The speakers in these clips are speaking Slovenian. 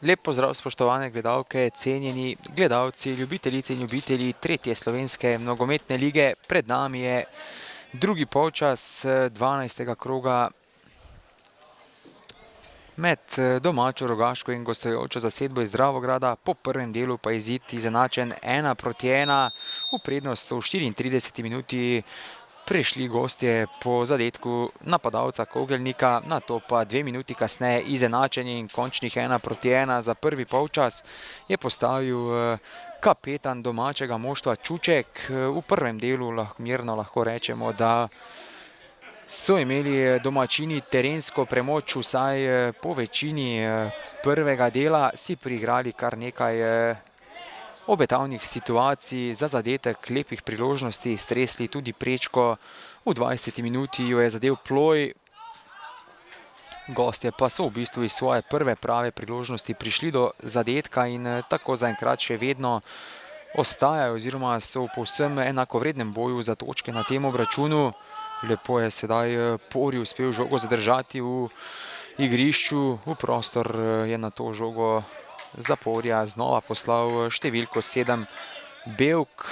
Lep pozdrav, spoštovane gledalke, cenjeni gledalci, ljubitelice in ljubitelji tretje slovenske nogometne lige. Pred nami je drugi polčas 12. kroga med domačo Rogaško in gostujočo zasedbo iz Dravograda. Po prvem delu pa je izid izenačen 1:1. V prednost so v 34 minuti prišli gostje po zadetku napadalca Kogelnika, nato pa 2 minuti kasneje izenačenje in končnih 1:1 za prvi polčas je postavil kapetan domačega moštva Čuček. V prvem delu mirno lahko rečemo, da so imeli domačini terensko premoč, vsaj po večini prvega dela, si priigrali kar nekaj obetavnih situacij za zadetek, lepih priložnosti, stresli tudi prečko. V 20 minuti jo je zadel Ploj. Gostje pa so v bistvu iz svoje prve prave priložnosti prišli do zadetka in tako zaenkrat še vedno ostajajo oziroma so v povsem enakovrednem boju za točke na tem obračunu. Lepo je sedaj Pori uspel žogo zadržati v igrišču, v prostor je na to žogo za Porija znova poslal številko 7 Bevk.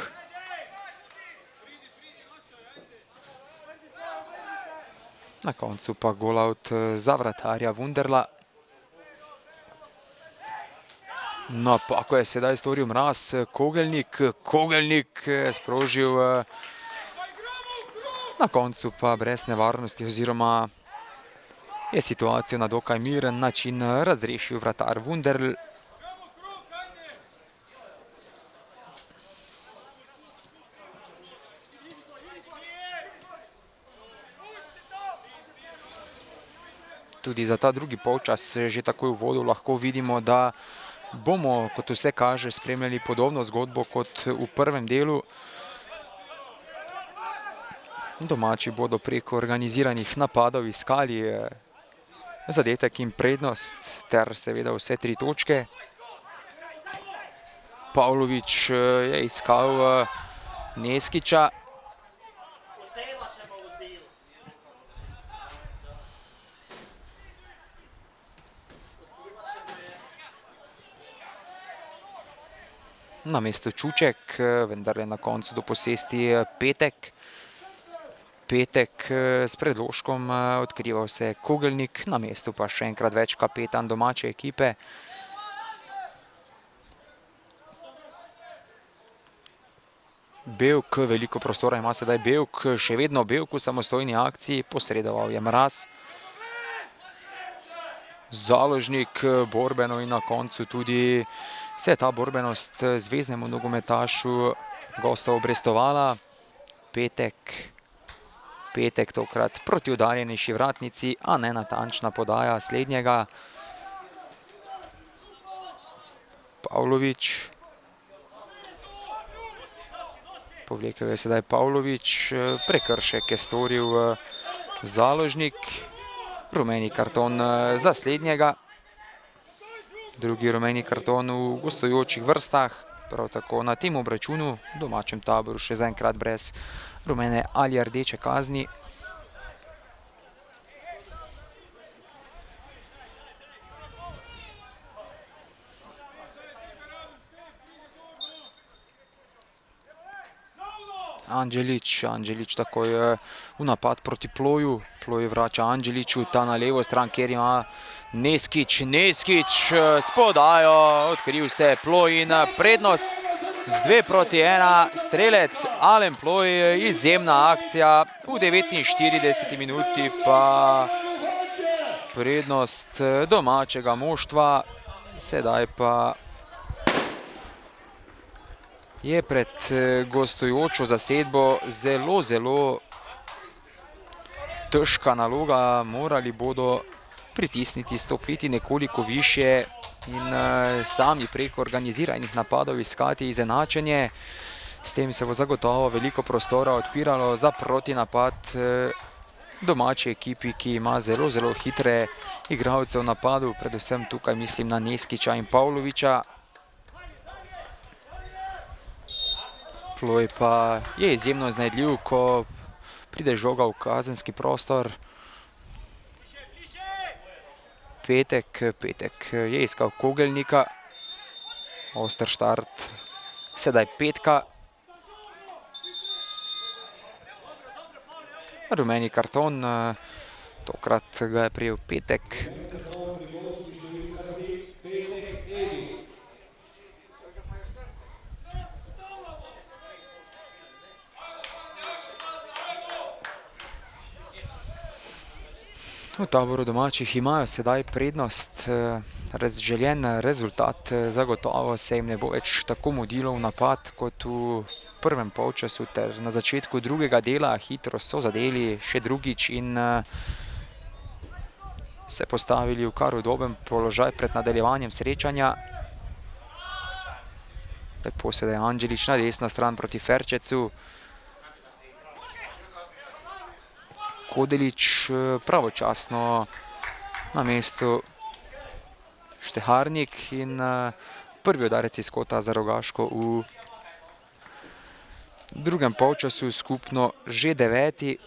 Na koncu pa golaut za vratarja Wunderla. Napako je sedaj storil Mraz, Kogelnik sprožil, na koncu pa brez nevarnosti oziroma je situacijo na dokaj miren način razrešil vratar Wunderl. Tudi za ta drugi polčas že takoj v uvodu lahko vidimo, da bomo, kot vse kaže, spremljali podobno zgodbo kot v prvem delu. Domači bodo preko organiziranih napadov iskali zadetek in prednost ter seveda vse 3 točke. Pavlović je iskal Neskiča. Na mesto Čuček, vendar je na koncu do posesti Petek. Petek s predložkom, odkrival se je Kogelnik, na mestu pa še enkrat več kapetan domače ekipe. Bevk, veliko prostora ima sedaj Bevk, še vedno Bevk v samostojni akciji, posredoval je Mraz. Založnik borbeno in na koncu tudi se je ta borbenost zveznemu nogometašu gostov obrestovala. Petek tokrat proti oddaljenejši vratnici, a ne natančna podaja slednjega. Pavlović. Povlekel je sedaj Pavlović, prekršek je storil Založnik. Rumeni karton za slednjega. Drugi rumeni karton v gostujočih vrstah, prav tako na tem obračunu, v domačem taboru še zaenkrat brez rumene ali rdeče kazni. Anđelić takoj v napad proti Ploju. Ploj vrača Anđeliću, ta na levo stran, kjer ima Neskič s podajo, odkril se je Ploj in prednost z 2:1. Strelec Alen Ploj, izjemna akcija. V 49 minuti pa prednost domačega moštva. Sedaj pa je pred gostujočo zasedbo zelo težka naloga. Morali bodo pritisniti, stopiti nekoliko višje in sami preko organiziranih napadov iskati izenačenje. S tem se bo zagotovo veliko prostora odpiralo za protinapad domači ekipi, ki ima zelo hitre igralce v napadu. Predvsem tukaj mislim na Neskiča in Pavlovića. Ploj pa je izjemno iznajdljiv, ko pride žoga v kazenski prostor. Petek. Petek je iskal Kogelnika. Oster štart. Sedaj Petka. Rumeni karton. Tokrat ga je prijel Petek. V taboru domačih imajo sedaj prednost. Željen rezultat zagotovo se jim ne bo več tako mudilo v napad kot v prvem polčasu ter na začetku drugega dela. Hitro so zadeli še drugič in se postavili v kar udoben položaj pred nadaljevanjem srečanja. Lepo sedaj Anđelić na desno stran proti Ferčecu. Kodelić pravočasno na mestu Šteharnik in prvi udarec iz kota za Rogaško v drugem polčasu, skupno že 9.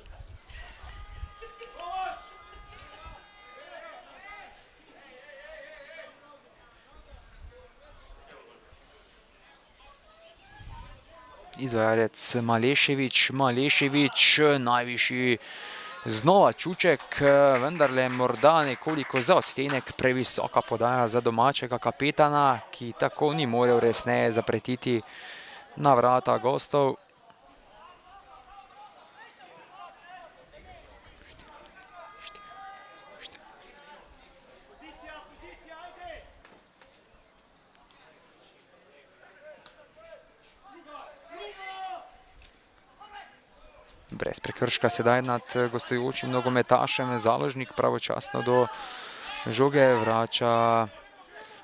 Izvajalec Malešević. Malešević, najvišji znova Čuček, vendarle morda nekoliko za odtenek previsoka podaja za domačega kapetana, ki tako ni morel resneje zapretiti na vrata gostov. Brez prekrška sedaj nad gostujočim nogometašem. Založnik pravočasno do žoge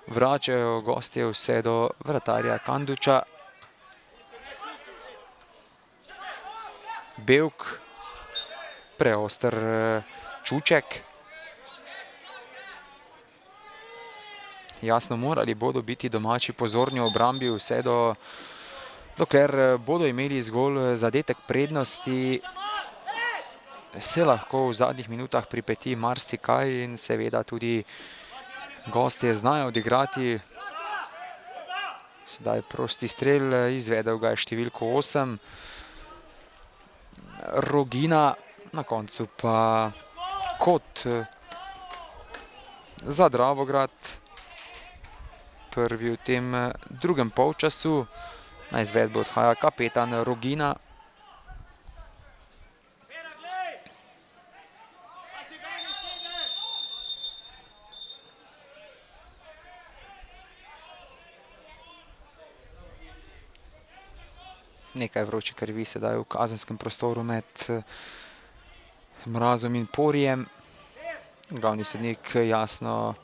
vračajo gostje vse do vratarja Kanduča. Bevk, preoster Čuček. Jasno, morali bodo biti domači pozorni v obrambi vse dokler bodo imeli zgolj zadetek prednosti, se lahko v zadnjih minutah pripeti marsikaj in seveda tudi gostje znajo odigrati. Sedaj prosti strel, izvedel ga je številko 8. Rogina, na koncu pa kot za Dravograd. Prvi v tem drugem polčasu. Na izvedbo odhaja kapetan Rogina. Nekaj vroče krvi sedaj v kazenskem prostoru med Mrazom in Porijem. Glavni sodnik jasno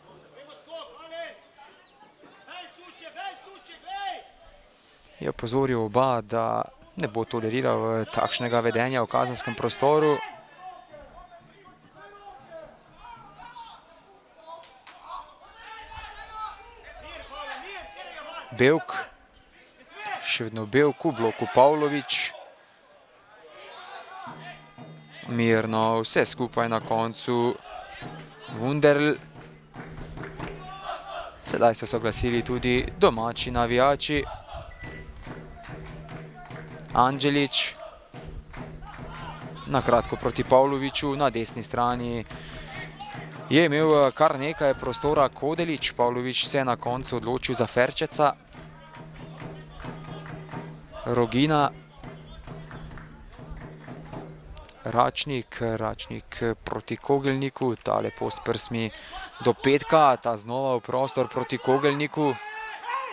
je opozoril oba, da ne bo toleriral takšnega vedenja v kazenskem prostoru. Bevk, še vedno Bevk v bloku Pavlović. Mirno vse skupaj na koncu Wunderl. Sedaj so se oglasili tudi domači navijači. Anđelić, na kratko proti Pavloviću, na desni strani je imel kar nekaj prostora Kodelić. Pavlović se je na koncu odločil za Ferčeca. Rogina, Račnik proti Kogelniku, ta lepo s prsmi do Petka, ta znova v prostor proti Kogelniku.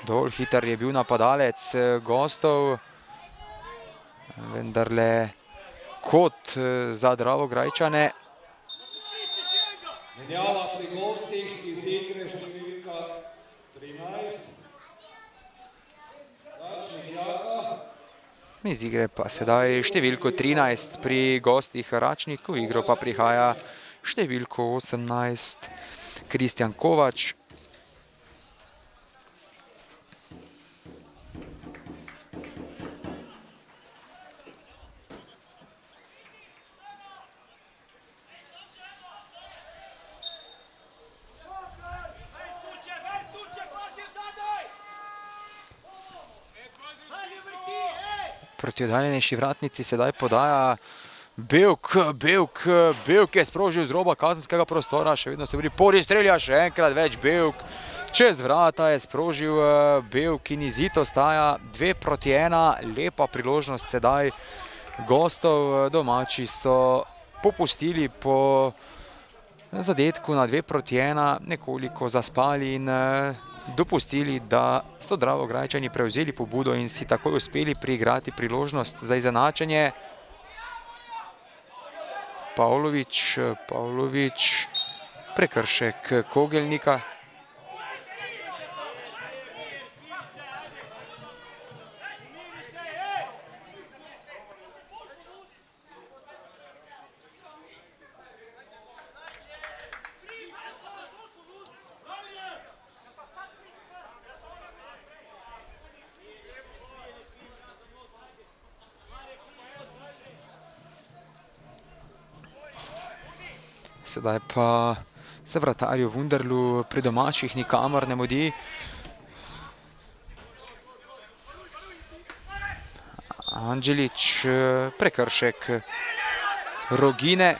Dovolj hiter je bil napadalec gostov. Vendarle kot za Dravograjčane. Menjava pri gostih iz igre številka 13. Račnik Jaka. Iz igre pa sedaj številko 13 pri gostih Račnik, v igro pa prihaja številko 18 Kristjan Kovač. Proti oddaljenejši vratnici sedaj podaja Bevk je sprožil z roba kazenskega prostora, še vedno se vidi Pori strelja, še enkrat več Bevk. Čez vrata je sprožil Bevk in izid ostaja 2-1, lepa priložnost sedaj gostov. Domači so popustili po zadetku na 2-1, nekoliko zaspali in dopustili, da so Dravograjčani prevzeli pobudo in si takoj uspeli priigrati priložnost za izenačenje. Pavlović, prekršek Kogelnika. Sedaj pa se vratarju Wunderlu pri domačih nikamor ne mudi. Anđelić, prekršek Rogine.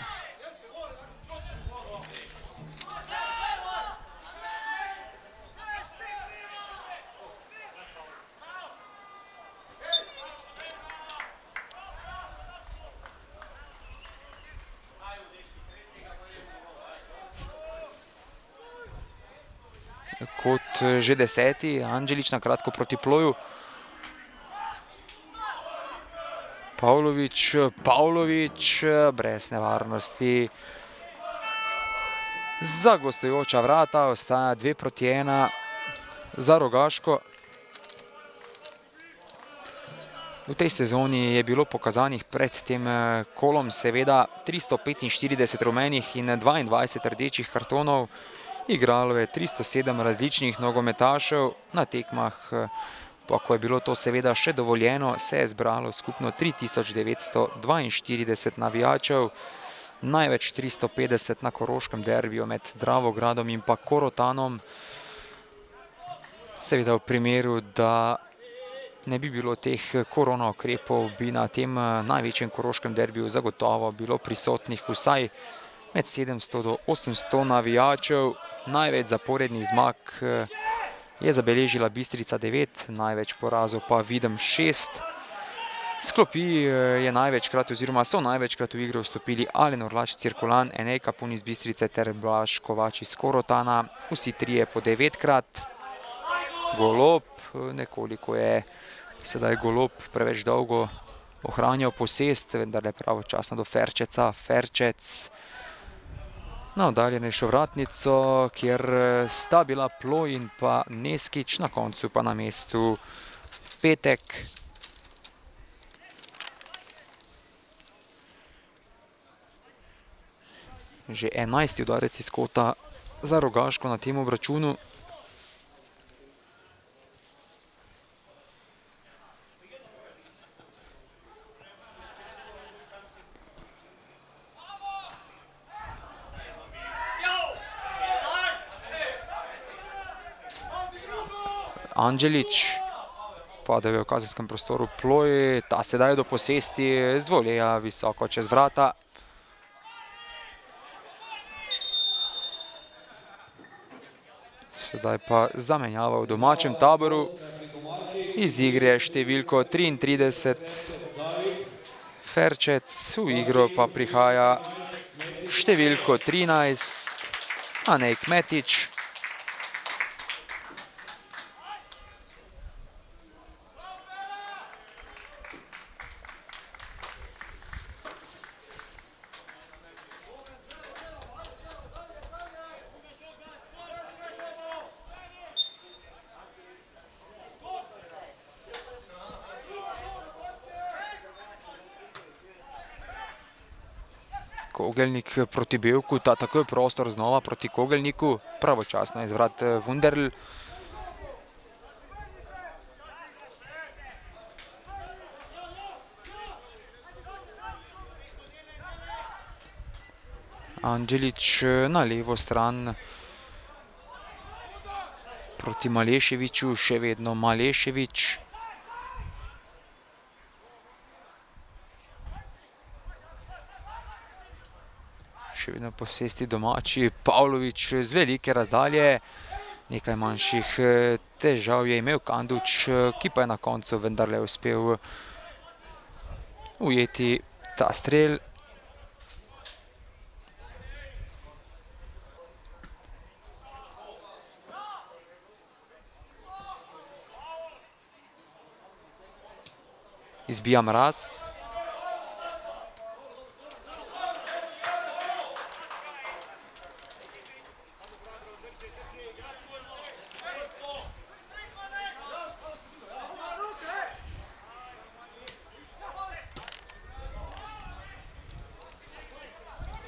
Kot že 10. Anđelić na kratko proti ploju. Pavlović brez nevarnosti. Za gostujoča vrata ostaja 2-1 za Rogaško. V tej sezoni je bilo pokazanih pred tem kolom seveda 345 rumenih in 22 rdečih kartonov. Igralo je 307 različnih nogometašev. Na tekmah, pa ko je bilo to seveda še dovoljeno, se je zbralo skupno 3942 navijačev. Največ 350 na koroškem derbiju med Dravogradom in pa Korotanom. Seveda v primeru, da ne bi bilo teh korona ukrepov, bi na tem največjem koroškem derbiju zagotovo bilo prisotnih vsaj med 700 do 800 navijačev. Največ zaporednih zmag je zabeležila Bistrica 9, največ porazov pa Videm 6. Sklopi je največkrat oziroma so največkrat v igro vstopili Alen Orlač Cirkulan, Enej Kapun iz Bistrice ter Blaž Kovač iz Korotana. Vsi trije po 9-krat. Golob, nekoliko je sedaj Golob preveč dolgo ohranjal posest, vendar je pravočasno do Ferčeca. Ferčec na oddaljenejšo vratnico, kjer sta bila Ploj in pa Neskič, na koncu pa na mestu Petek. Že 11. udarec iz kota za Rogaško na tem obračunu. Anđelić pade v kazenskem prostoru Ploj, ta se daje do posesti z voleja visoko čez vrata. Sedaj pa zamenjava v domačem taboru. Iz igre številko 33 Ferčec, v igro pa prihaja številko 13 Anej Kmetič. Kogelnik proti Bevku, ta takoj prostor znova proti Kogelniku, pravočasno izvrat Wunderl. Anđelić na levo stran proti Maleševiću, še vedno Malešević. še vedno posesti domači. Pavlović z velike razdalje. Nekaj manjših težav je imel Kanduč, ki pa je na koncu vendarle uspel ujeti ta strel. Izbija Mraz.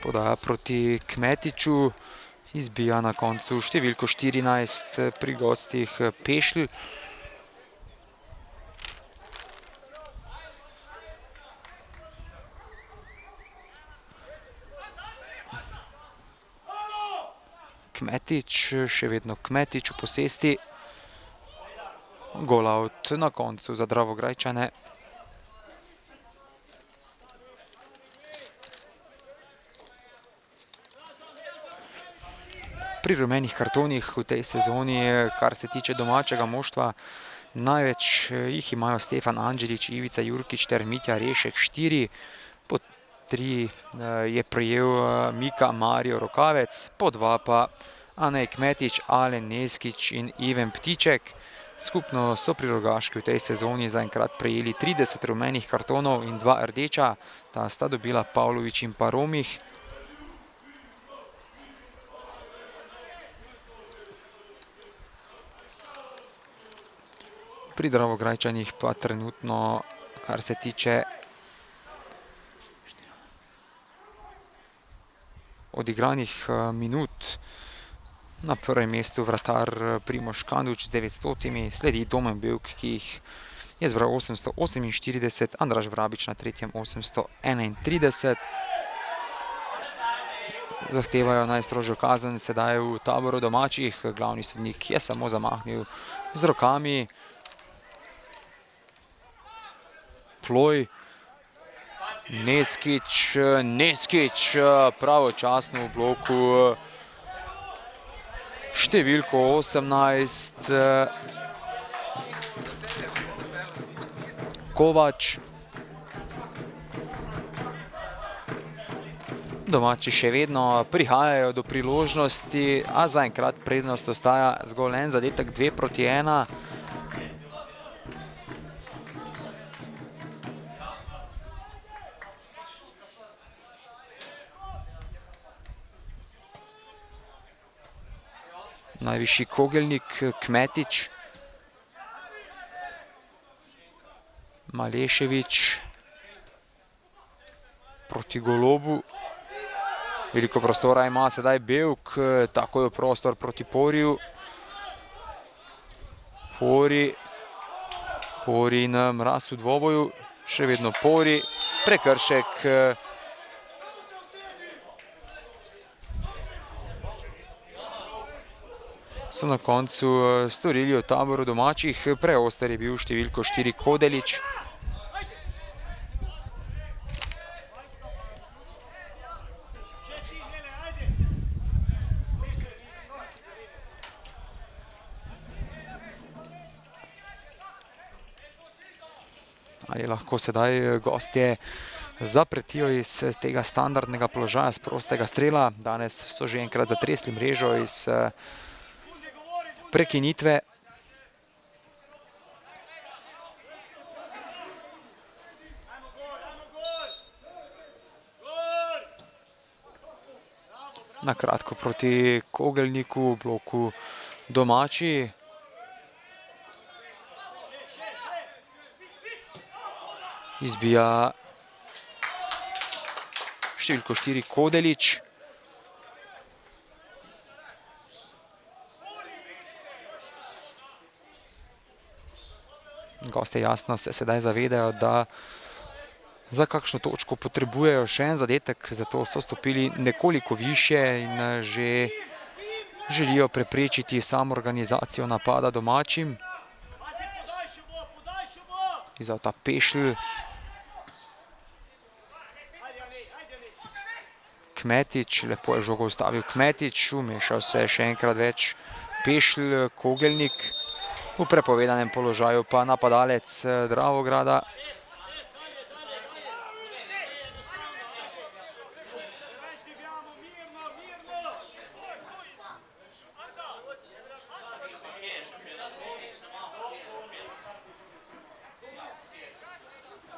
Podaja proti Kmetiču, izbija na koncu številko 14 pri gostih Pešl. Kmetič, še vedno Kmetič v posesti. Gol out na koncu za Dravograjčane. Pri rumenih kartonih v tej sezoni, kar se tiče domačega moštva, največ jih imajo Stefan Anđelić, Ivica Jurkić ter Mitja Rešek 4. Po 3 je prejel Mika Mario Rokavec, po 2 pa Anej Kmetič, Alen Neskić in Iven Ptiček. Skupno so pri Rogaški v tej sezoni zaenkrat prejeli 30 rumenih kartonov in 2 rdeča. Ta sta dobila Pavlović in pa Romih. Pri Dravograjčanih pa trenutno, kar se tiče odigranih minut, na prvem mestu vratar Primož Kanduč z 900, sledi Domen Bevk, ki jih je zbral 848, Andraž Vrabič na tretjem 831. Zahtevajo najstrožjo kazen sedaj v taboru domačih, glavni sodnik je samo zamahnil z rokami. Ploj, Neskić pravočasno v bloku številko 18. Kovač. Domači še vedno prihajajo do priložnosti, a zaenkrat prednost ostaja zgolj en zadetek, 2-1. Najvišji Kogelnik, Kmetič, Malešević proti Golobu. Veliko prostora ima sedaj Bevk, tako je prostor proti Poriju. Pori in Mraz v dvoboju, še vedno Pori, prekršek. So na koncu storili v taboru domačih, preoster je bil številko 4 Kodelić. Ali lahko sedaj gostje zapretijo iz tega standardnega položaja z prostega strela. Danes so že enkrat zatresli mrežo iz prekinitve. Na kratko proti Kogelniku, v bloku domači. Izbija številko 4 Kodelić. Gostje jasno se sedaj zavedajo, da za kakšno točko potrebujejo še en zadetek, zato so stopili nekoliko višje in že želijo preprečiti samo organizacijo napada domačim. Izdal ta Pešl. Kmetič, lepo je žogo ustavil Kmetič, umešal se še enkrat več Pešl, Kogelnik, v prepovedanem položaju pa napadalec Dravograda.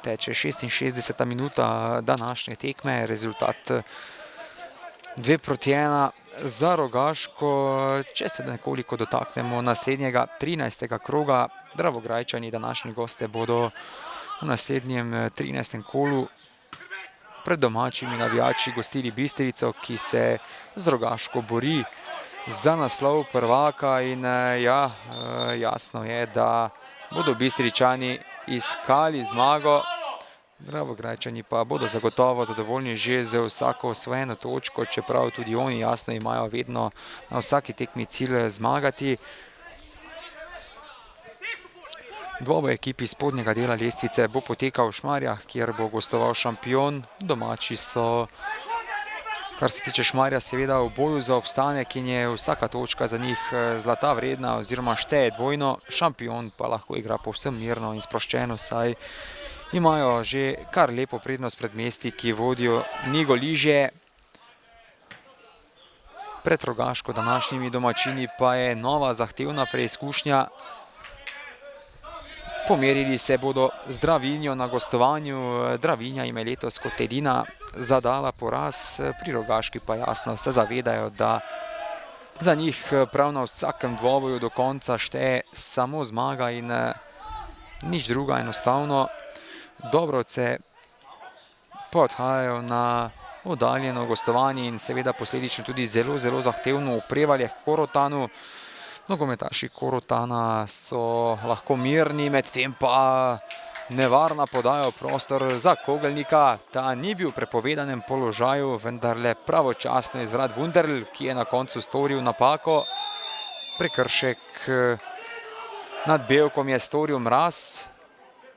Teče 66. minuta današnje tekme, rezultat 2:1 za Rogaško. Če se nekoliko dotaknemo naslednjega 13. kroga, Dravograjčani, današnji gostje, bodo v naslednjem 13. kolu pred domačimi navijači gostili Bistrico, ki se z Rogaško bori za naslov prvaka in ja, jasno je, da bodo Bistričani iskali zmago. Dravograjčani pa bodo zagotovo zadovoljni že z vsako osvojeno točko, čeprav tudi oni jasno imajo vedno na vsaki tekmi cilj zmagati. Dvoboj ekipi iz spodnjega dela lestvice bo potekal v Šmarjah, kjer bo gostoval Šampion. Domači so, kar se tiče Šmarja, seveda v boju za obstanek in je vsaka točka za njih zlata vredna oziroma šteje dvojno. Šampion pa lahko igra povsem mirno in sproščeno, saj imajo že kar lepo prednost pred mesti, ki vodijo Nigoližje. Pred Rogaško današnjimi domačini pa je nova zahtevna preizkušnja. Pomerili se bodo z Dravinjo na gostovanju. Dravinja im je letos kot edina zadala poraz, pri Rogaški pa jasno se zavedajo, da za njih prav na vsakem dvoboju do konca šteje samo zmaga in nič druga. Enostavno Dobrovce pa odhajajo na oddaljeno gostovanje in seveda posledično tudi zelo zahtevno v Prevaljah Korotanu. Nogometaši Korotana so lahko mirni, medtem pa nevarna podaja v prostor za Kogelnika. Ta ni bil v prepovedanem položaju, vendarle pravočasno izvrat Wunderl, ki je na koncu storil napako. Prekršek nad Bevkom je storil Mraz.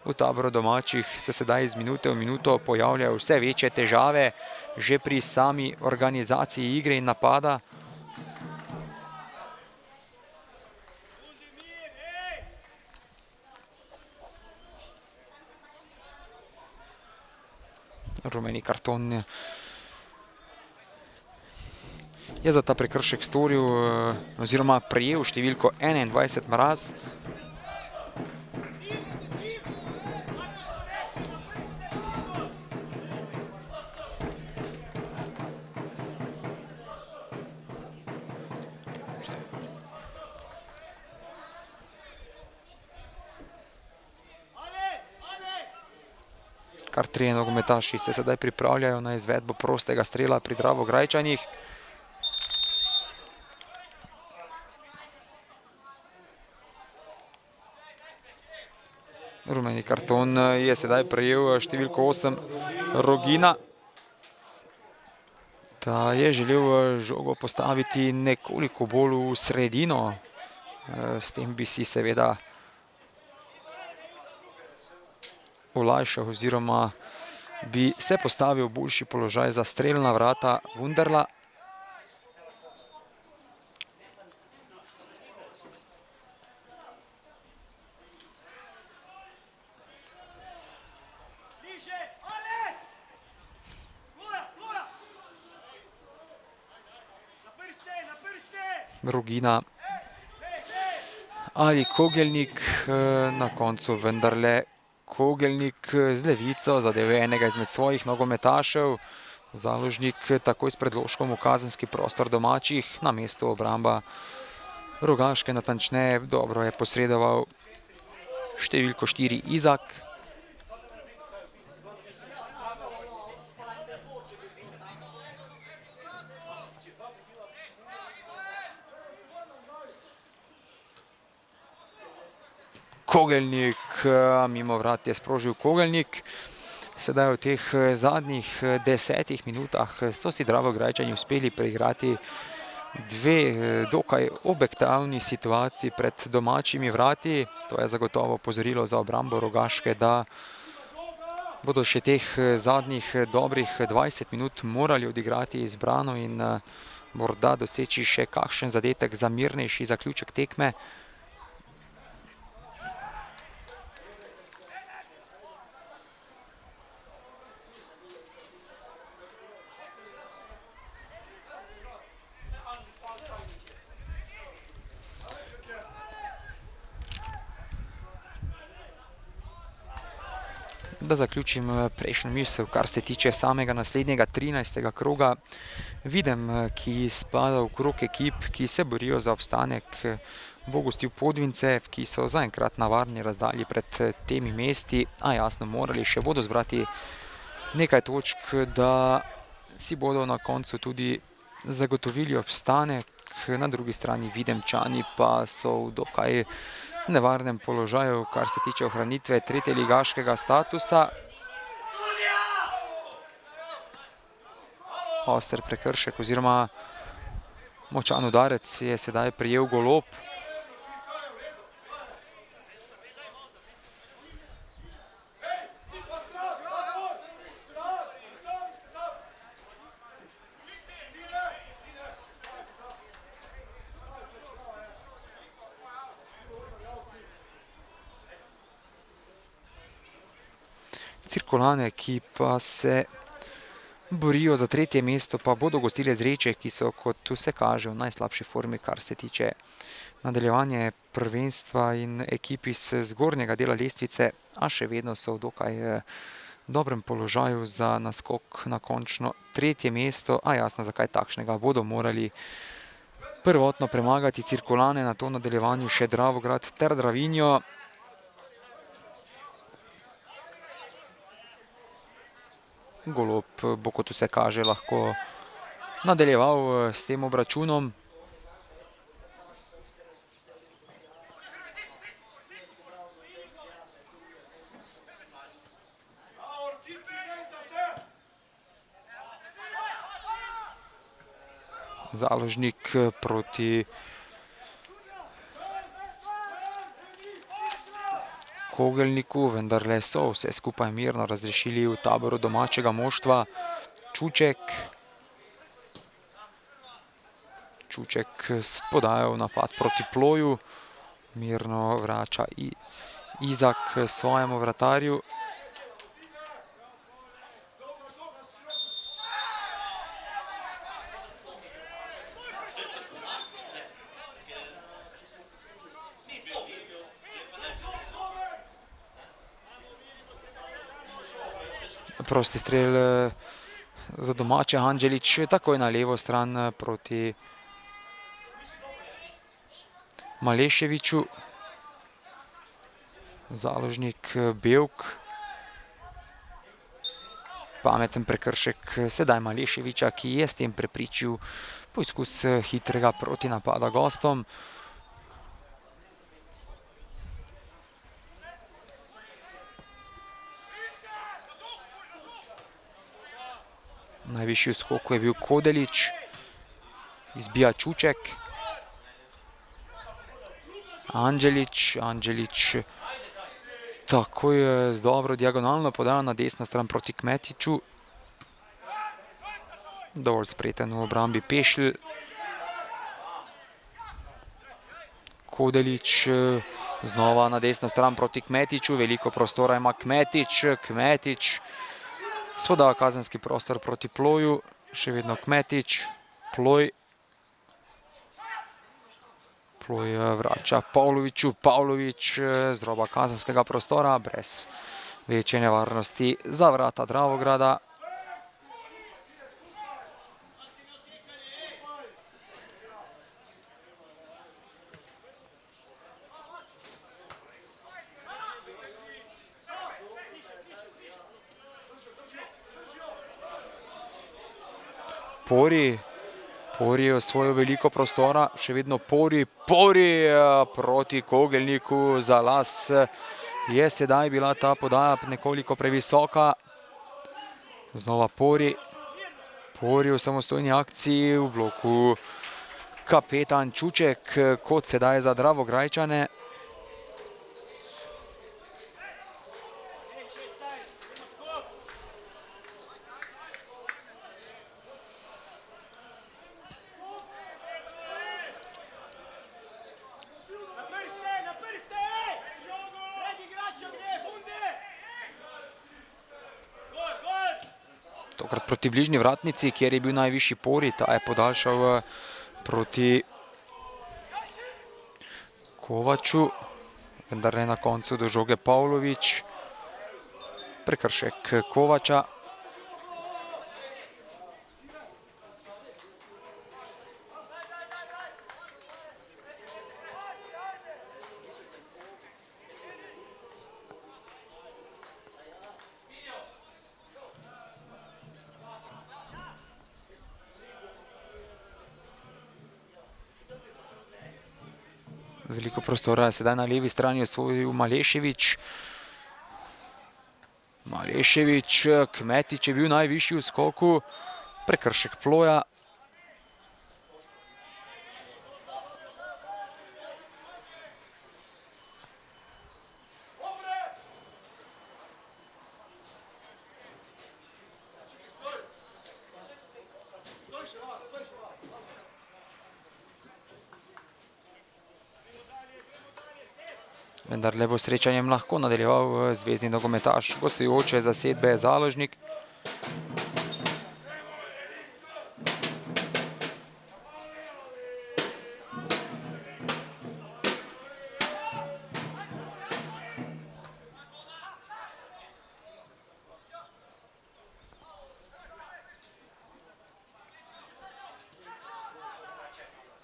V taboru domačih se sedaj iz minute v minuto pojavljajo vse večje težave, že pri sami organizaciji igre in napada. Rumeni karton je za ta prekršek storil oziroma prejel številko 21 Mraz. Kar trije nogometaši se sedaj pripravljajo na izvedbo prostega strela pri Dravograjčanih. Rumeni karton je sedaj prejel številko 8 Rogina. Ta je želel žogo postaviti nekoliko bolj v sredino. S tem bi si seveda olajšal oziroma bi se postavil v boljši položaj za strelna vrata Wunderla. Rogina ali Kogelnik, na koncu vendarle Kogelnik z levico zadev enega izmed svojih nogometašev. Založnik takoj s predložkom v kazenski prostor domačih, na mestu obramba Rogaške natančneje. Dobro je posredoval številko 4 Izak. Kogelnik, mimo vrat je sprožil Kogelnik. Sedaj v teh zadnjih 10 minutah so si Dravograjčani uspeli preigrati dve dokaj obetavni situaciji pred domačimi vrati. To je zagotovo opozorilo za obrambo Rogaške, da bodo še teh zadnjih dobrih 20 minut morali odigrati izbrano in morda doseči še kakšen zadetek za mirnejši zaključek tekme. Da zaključim prejšnjo misel, kar se tiče samega naslednjega 13. kroga. Videm, ki spada v krog ekip, ki se borijo za obstanek, bo gostil Podvince, ki so zaenkrat na varni razdalji pred temi mesti, a jasno, morali še bodo zbrati nekaj točk, da si bodo na koncu tudi zagotovili obstanek. Na drugi strani Videmčani pa so v dokaj nevarnem položaju, kar se tiče ohranitve tretjeligaškega statusa. Oster prekršek oziroma močan udarec je sedaj prijel Golob. Cirkulane, ki pa se borijo za tretje mesto, pa bodo gostile Zreče, ki so, kot vse kaže, v najslabši formi, kar se tiče nadaljevanja prvenstva, in ekipi iz zgornjega dela lestvice, a še vedno so v dokaj dobrem položaju za naskok na končno tretje mesto, a jasno, zakaj takšnega bodo morali prvotno premagati Cirkulane, na to nadaljevanju še Dravograd ter Dravinjo. Golob bo, kot vse kaže, lahko nadaljeval s tem obračunom. Založnik proti Kogelniku, vendarle so vse skupaj mirno razrešili v taboru domačega moštva. Čuček s podajo v napad proti Ploju. Mirno vrača Izak svojemu vratarju. Prosti strel za domače, Anđelić takoj na levo stran proti Maleševiću. Založnik Bevk. Pameten prekršek sedaj Maleševića, ki je s tem prepričil poizkus hitrega protinapada gostom. Najvišji v skoku je bil Kodelić, izbija Čuček. Anđelić takoj z dobro diagonalno podajo na desno stran proti Kmetiću. Dovolj spreten v obrambi Pešl. Kodelić znova na desno stran proti Kmetiću, veliko prostora ima Kmetić spodaja kazenski prostor proti Ploju, še vedno Kmetić, Ploj vrača Pavloviću, Pavlović z roba kazenskega prostora, brez večje nevarnosti za vrata Dravograda. Pori je osvojil veliko prostora, še vedno Pori proti Kogelniku za las. Je sedaj bila ta podaja nekoliko previsoka. Znova Pori v samostojni akciji, v bloku kapetan Čuček, kot sedaj za Dravograjčane. tokrat proti bližnji vratnici, kjer je bil najvišji Pori, ta je podaljšal proti Kovaču, vendar ne na koncu do žoge Pavlović, prekršek Kovača. Veliko prostora je sedaj na levi strani osvojil Malešević. Malešević, Kmetič je bil najvišji v skoku, prekršek Ploja. Vendar le bo srečanjem lahko nadaljeval zvezni nogometaš gostujoče zasedbe Založnik.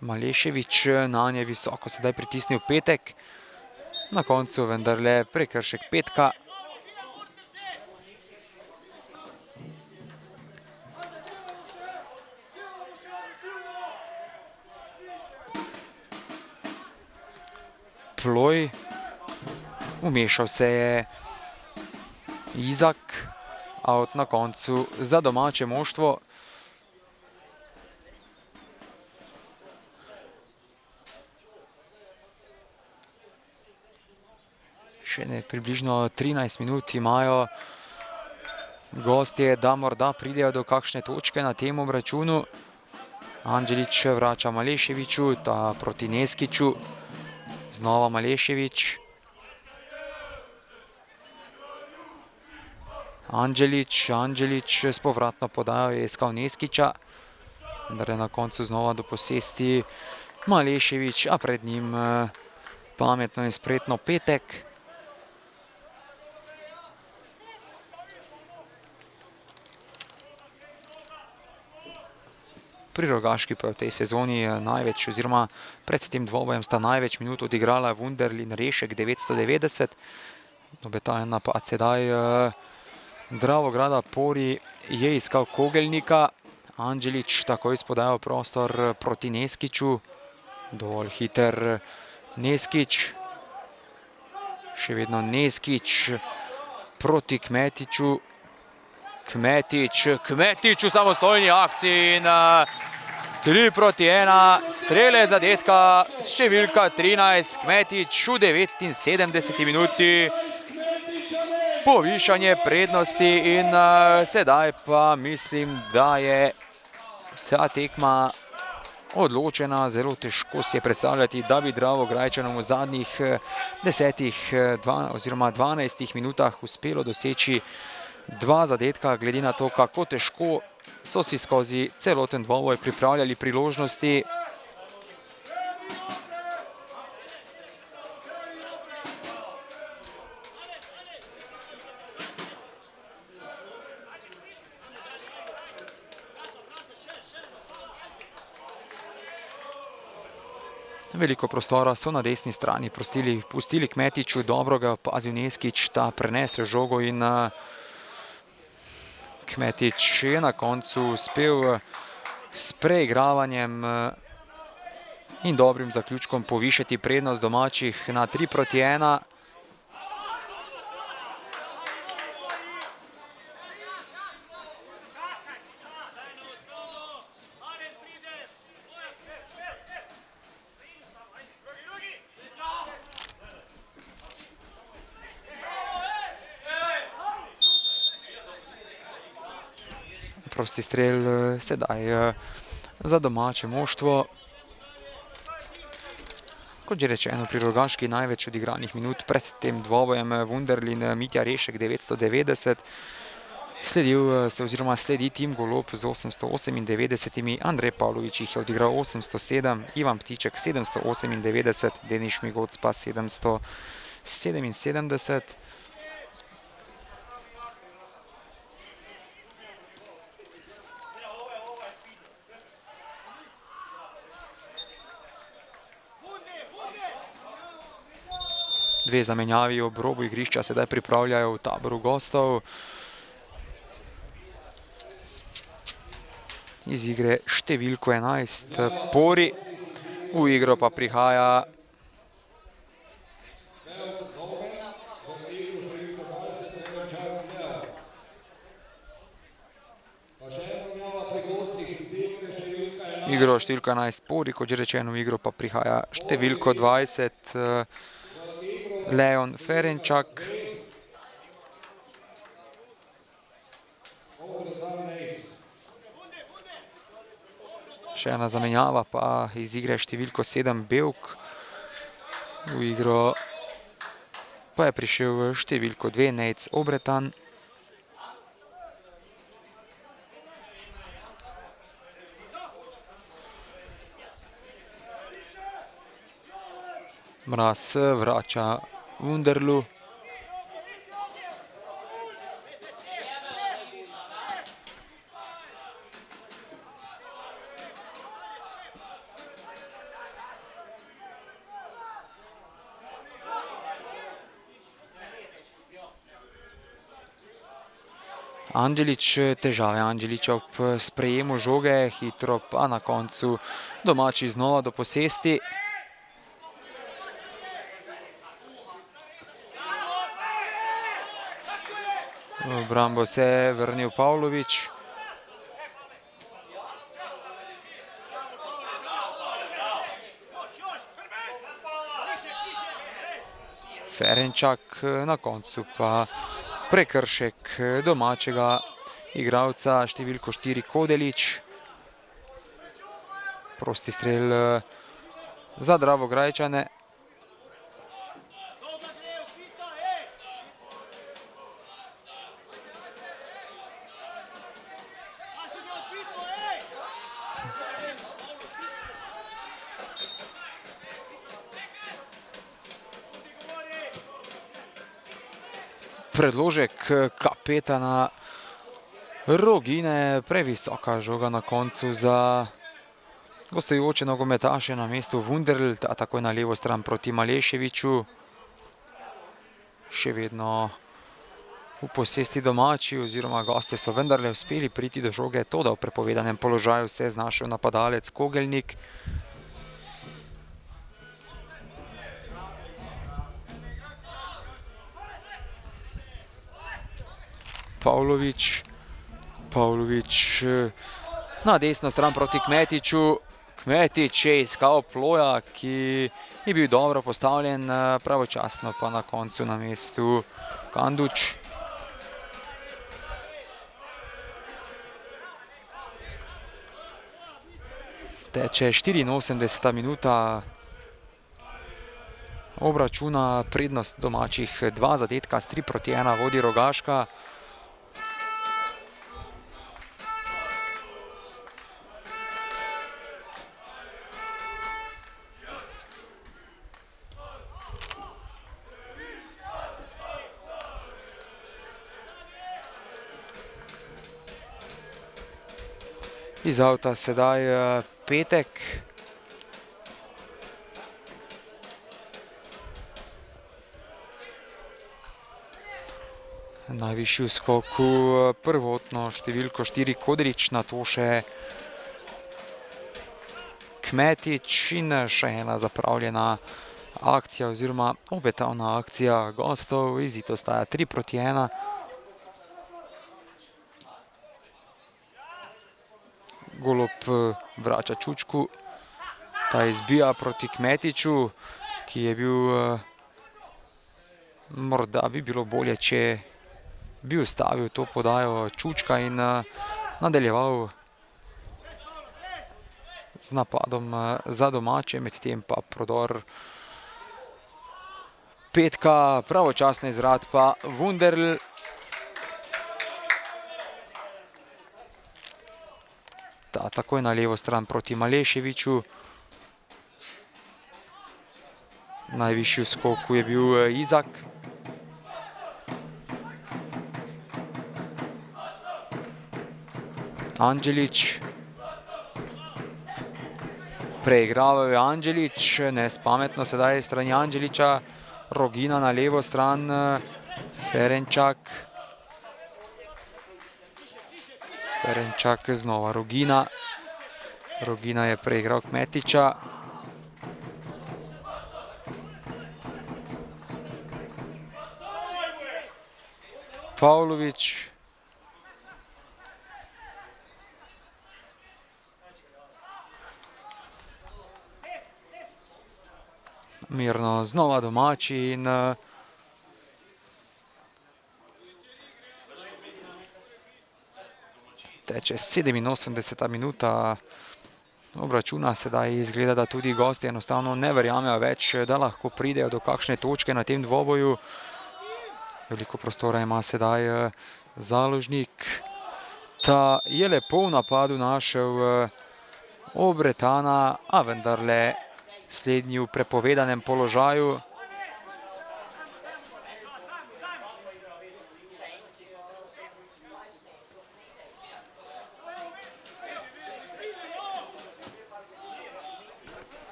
Malešević nanje visoko sedaj pritisnil Petek. Na koncu vendarle prekršek Petka. Ploj. Vmešal se je Izak. Out na koncu za domače moštvo. Še približno 13 minut imajo gostje, da morda pridejo do kakšne točke na tem obračunu. Anđelić vrača Maleševiću, ta proti Neskiću. Znova Malešević. Anđelić s povratno podajo je iskal Neskića. Vendar je na koncu znova do posesti Malešević, a pred njim pametno in spretno Petek. Pri Rogaški pa v tej sezoni največ, oziroma pred tem dvobojem sta največ minut odigrala Wunderl in Rešek 990. Obetajen napad sedaj Dravograda. Pori je iskal Kogelnika. Anđelić takoj spodajal prostor proti Neskiću. Dovolj hiter Neskić. Še vedno Neskić proti Kmetiću. Kmetić v samostojni akciji in 3 proti 1, strelec zadetka številka 13, Kmetić v 79 minuti. Povišanje prednosti in sedaj pa mislim, da je ta tekma odločena. Zelo težko si je predstavljati, da bi Dravograjčanom v zadnjih 12 minutah uspelo doseči 2 zadetka, glede na to, kako težko so si skozi celoten dvoboj pripravljali priložnosti. Veliko prostora so na desni strani pustili Kmetiću, dobro ga opazil Neskić, ta prenesel žogo in Kmetić je na koncu uspel s preigravanjem in dobrim zaključkom povišati prednost domačih na 3 proti 1. Prosti strel sedaj za domače moštvo. Kot že rečeno, pri Rogaški največ odigranih minut pred tem dvobojem Wunderl in Mitja Rešek 990. Sledi Tim Golob z 898, Andrej Pavlović jih je odigral 807, Ivan Ptiček 798, Denis Šmigoc pa 777. Dve zamenjavi ob robu igrišča sedaj pripravljajo v taboru gostov. Iz igre številko 11 Pori, v igro pa prihaja igro številko 11 Pori, kot že rečeno, v igro pa prihaja številko 20 Leon Ferenčak. Še ena zamenjava pa iz igre številko 7 Bevk. V igro pa je prišel številko 2 Nejc Obretan. Mraz vrača Wunderlu. Težave Anđelića ob sprejemu žoge, hitro pa na koncu domači znova do posesti. V obrambo se je vrnil Pavlović. Ferenčak, na koncu pa prekršek domačega igralca številko 4 Kodelić. Prosti strel za Dravograjčane. Predložek kapetana Rogine, previsoka žoga na koncu za gostujoče nogometaše na mestu Wunderl, ta takoj na levo stran proti Maleševiću. Še vedno v posesti domači oziroma goste so vendarle uspeli priti do žoge, toda v prepovedanem položaju se je znašel napadalec Kogelnik. Pavlović na desno stran proti Kmetiću. Kmetić je iskal ploja, ki je bil dobro postavljen, pravočasno pa na koncu na mestu Kanduč. Teče 84. minuta obračuna, prednost domačih 2 zadetka, s 3-1 vodi Rogaška. Iz avta sedaj Petek. Najvišji v skoku prvotno številko 4 Kodrič, nato še Kmetić in še ena zapravljena akcija oziroma obetavna akcija gostov. Izid ostaja 3-1. Golob vrača Čučku, ta izbija proti Kmetiću, ki je bil, morda bi bilo bolje, če bi ustavil to podajo Čučka in nadaljeval z napadom za domače, medtem pa prodor Petka, pravočasno izvrat pa Wunderl. takoj na levo stran proti Maleševiču. Najvišji v skoku je bil Izak. Anđelić. Preigraval je Anđelić, nespametno sedaj strani Anđelića. Rogina na levo stran, Ferenčak. Ferenčak znova Rogina. Rogina je preigral Kmetiča. Pavlović. Mirno znova domači in teče 87. minuta obračuna. Sedaj izgleda, da tudi gosti enostavno ne verjamejo več, da lahko pridejo do kakšne točke na tem dvoboju. Veliko prostora ima sedaj Založnik. Ta je lepo v napadu našel Obretana, a vendarle slednji v prepovedanem položaju.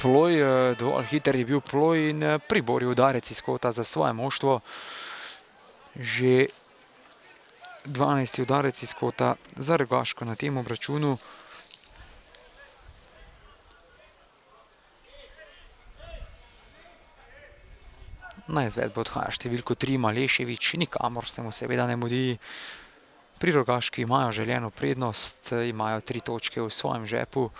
Ploj, dovolj hiter je bil Ploj in priboril udarec iz kota za svoje moštvo. Že 12. udarec iz kota za Rogaško na tem obračunu. Na izvedbo odhaja številko 3 Maleševič, nikamor se mu seveda ne mudi. Pri Rogaški imajo željeno prednost, imajo 3 točke v svojem žepu.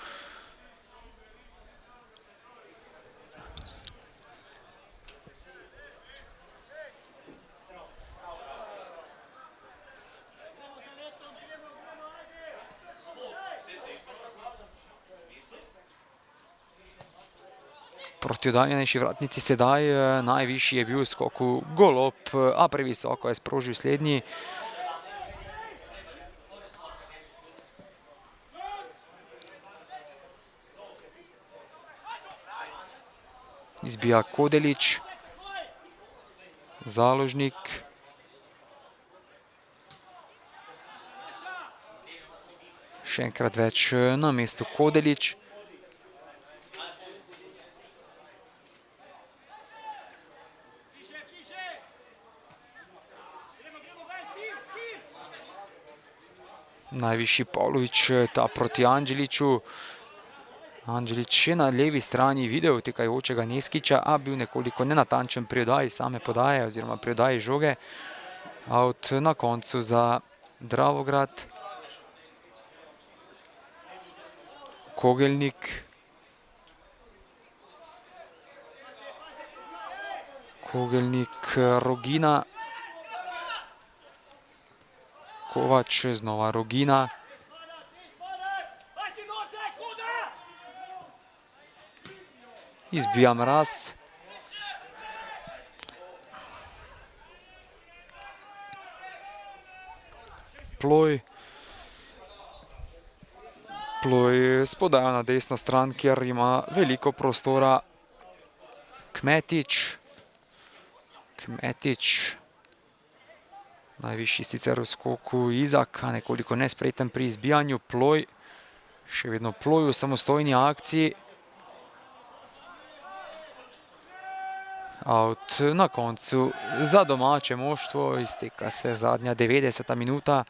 Proti oddaljenejši vratnici sedaj najvišji je bil v skoku Golob, a previsoko je sprožil slednji. Izbija Kodelić. Založnik. Še enkrat več na mestu Kodelić. Najvišji Pavlović, ta proti Anđeliću. Anđelić je na levi strani videl tekajočega Neskića, a bil nekoliko nenatančen pri oddaji same podaje oziroma pri oddaji žoge. Out na koncu za Dravograd. Kogelnik. Kogelnik, Rogina. Kovač, znova Rogina. Izbija Mraz. Ploj. Ploj spodaja na desno stran, kjer ima veliko prostora Kmetič. Kmetič. Najvišji sicer v skoku Izak, a nekoliko nespreten pri izbijanju. Ploj. Še vedno Ploj v samostojni akciji. Out na koncu za domače moštvo, izteka se zadnja 90. minuta.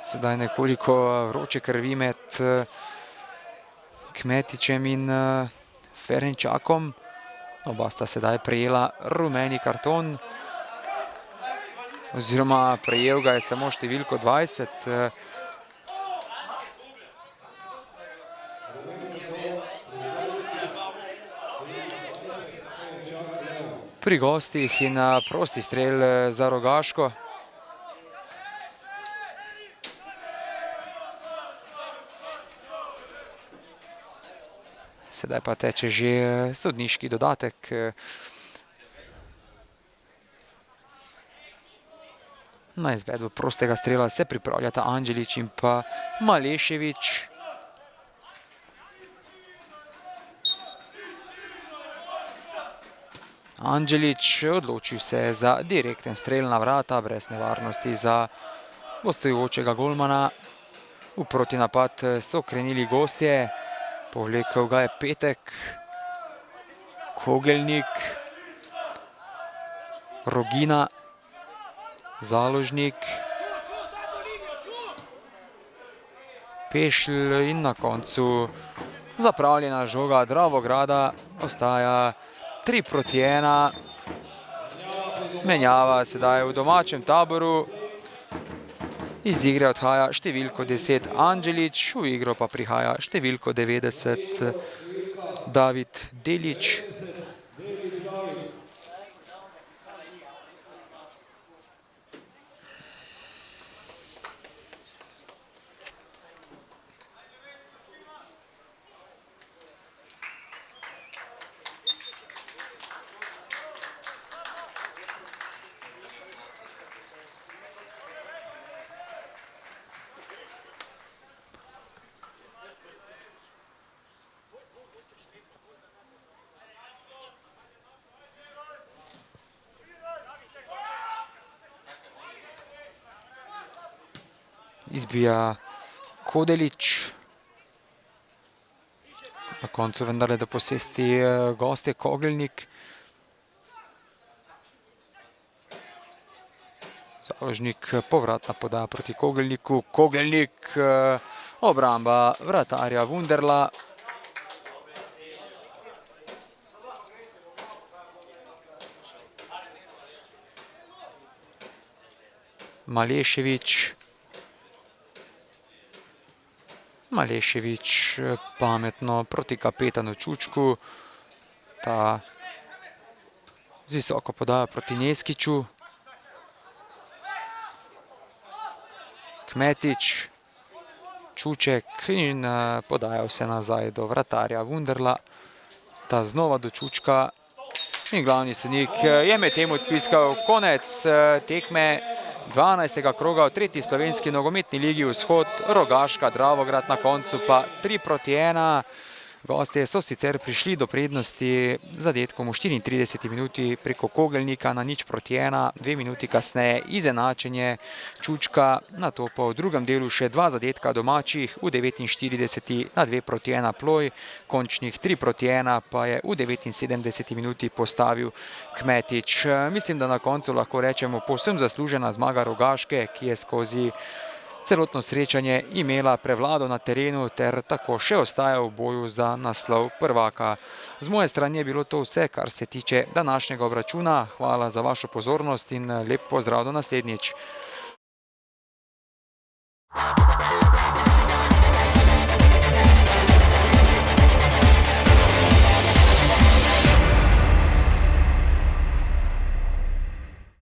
Sedaj nekoliko vroče krvi med Kmetičem in Ferenčakom. Oba sta sedaj prejela rumeni karton. Oziroma prejel ga je samo številko 20. Pri gostih in prosti strel za Rogaško. Sedaj pa teče že sodniški dodatek. Na izvedbo prostega strela se pripravljata Anđelić in pa Malešević. Anđelić odločil se je za direkten strel na vrata, brez nevarnosti za gostujočega golmana. V protinapad so krenili gostje, povlekel ga je Petek, Kogelnik, Rogina, Založnik, Pešl in na koncu zapravljena žoga Dravograda. Ostaja 3:1. Menjava sedaj v domačem taboru. Iz igre odhaja številko 10 Anđelić, v igro pa prihaja številko 90 David Delić. Izbija Kodelić. Na koncu vendarle do posesti gostje Kogelnik. Založnik, povratna podaja proti Kogelniku. Kogelnik, obramba vratarja Wunderla. Malešević. Malešević pametno proti kapetanu Čučku. Ta z visoko podaja proti Neskiću. Kmetić, Čuček in podaja vse nazaj do vratarja Wunderla. Ta znova do Čučka in glavni sodnik je medtem odpiskal konec tekme 12. kroga v 3. slovenski nogometni ligi Vzhod. Rogaška, Dravograd na koncu pa 3:1. Gostje so sicer prišli do prednosti z zadetkom v 34 minuti preko Kogelnika na 0:1, 2 minuti kasneje izenačenje Čučka, nato pa v drugem delu še 2 zadetka domačih, v 49 na 2:1 Ploj, končnih 3:1 pa je v 79 minuti postavil Kmetić. Mislim, da na koncu lahko rečemo povsem zaslužena zmaga Rogaške, ki je skozi celotno srečanje imela prevlado na terenu ter tako še ostaja v boju za naslov prvaka. Z moje strani je bilo to vse, kar se tiče današnjega obračuna. Hvala za vašo pozornost in lep pozdrav do naslednjič.